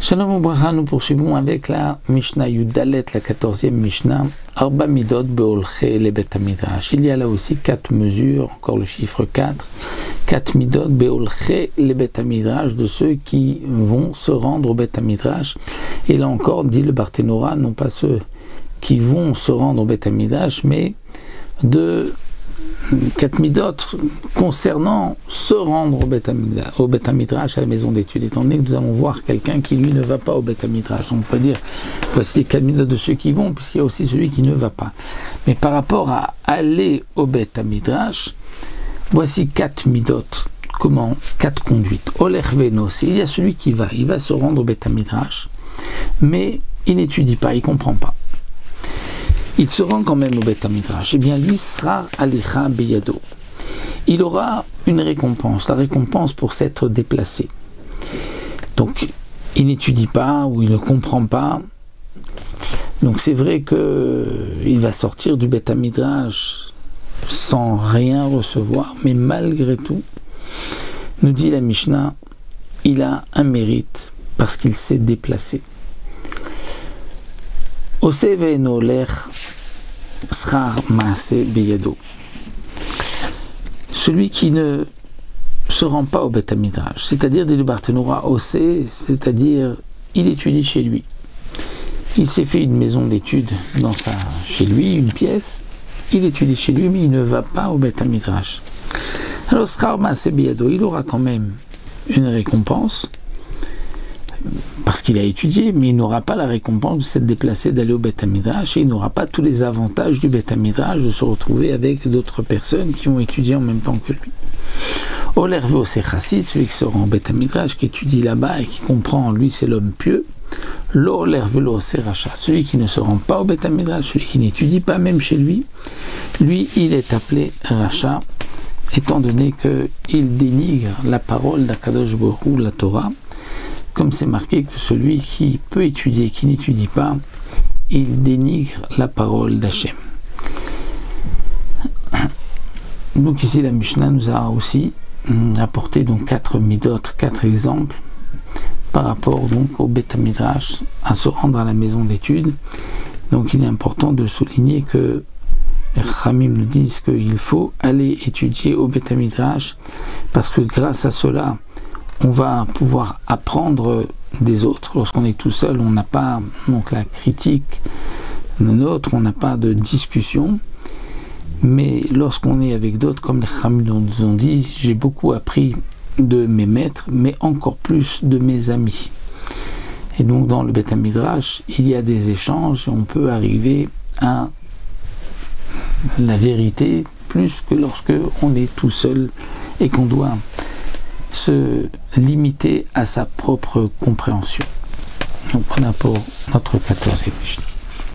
Shalom Ubracha, nous poursuivons avec la Mishnah Yudalet, la 14e Mishnah, Arba Midot Beolche le Bet HaMidrash. Il y a là aussi 4 mesures, encore le chiffre 4, 4 Midot Beolche le Bet HaMidrash, de ceux qui vont se rendre au Bet HaMidrash. Et là encore, dit le Barthénora, non pas ceux qui vont se rendre au Bet HaMidrash, mais de 4 midot concernant se rendre au Bet HaMidrash, à la maison d'études, étant donné que nous allons voir quelqu'un qui lui ne va pas au Bet HaMidrash. On peut dire, voici les 4 midot de ceux qui vont, puisqu'il y a aussi celui qui ne va pas. Mais par rapport à aller au Bet HaMidrash, voici 4 midot. Comment? 4 conduites. Oler Venos, il y a celui qui va, il va se rendre au Bet HaMidrash, mais il n'étudie pas, il ne comprend pas. Il se rend quand même au Bet HaMidrash. Eh bien, l'Isra Alicha Beyado. Il aura une récompense, la récompense pour s'être déplacé. Donc, il n'étudie pas ou il ne comprend pas. Donc, c'est vrai qu'il va sortir du Bet HaMidrash sans rien recevoir, mais malgré tout, nous dit la Mishnah, il a un mérite parce qu'il s'est déplacé. Celui qui ne se rend pas au Bet HaMidrash, c'est-à-dire dit le Barthénora, c'est-à-dire il étudie chez lui. Il s'est fait une maison d'études chez lui, une pièce, il étudie chez lui, mais il ne va pas au Bet HaMidrash. Alors il aura quand même une récompense, parce qu'il a étudié, mais il n'aura pas la récompense de s'être déplacé, d'aller au Bet HaMidrash, et il n'aura pas tous les avantages du Bet HaMidrash de se retrouver avec d'autres personnes qui ont étudié en même temps que lui. Oler Ve'oseh Chassid, celui qui se rend au Bet HaMidrash, qui étudie là-bas et qui comprend, lui c'est l'homme pieux. Lo Oler Ve'oseh Racha, celui qui ne se rend pas au Bet HaMidrash, celui qui n'étudie pas même chez lui, il est appelé Racha, étant donné qu'il dénigre la parole d'Akadosh Baruch Hu, la Torah, comme c'est marqué que celui qui peut étudier, qui n'étudie pas, il dénigre la parole d'Hachem. Donc ici la Mishnah nous a aussi apporté donc 4 midot, 4 exemples par rapport donc au Bet HaMidrash, à se rendre à la maison d'études. Donc il est important de souligner que les Khamim nous disent qu'il faut aller étudier au Bet HaMidrash parce que grâce à cela, on va pouvoir apprendre des autres. Lorsqu'on est tout seul, on n'a pas donc la critique nôtre, on n'a pas de discussion. Mais lorsqu'on est avec d'autres, comme les Khamim nous ont dit, j'ai beaucoup appris de mes maîtres, mais encore plus de mes amis. Et donc dans le Bet HaMidrash, il y a des échanges et on peut arriver à la vérité plus que lorsque on est tout seul et qu'on doit se limiter à sa propre compréhension. Donc on a pour notre 14e Mishnah.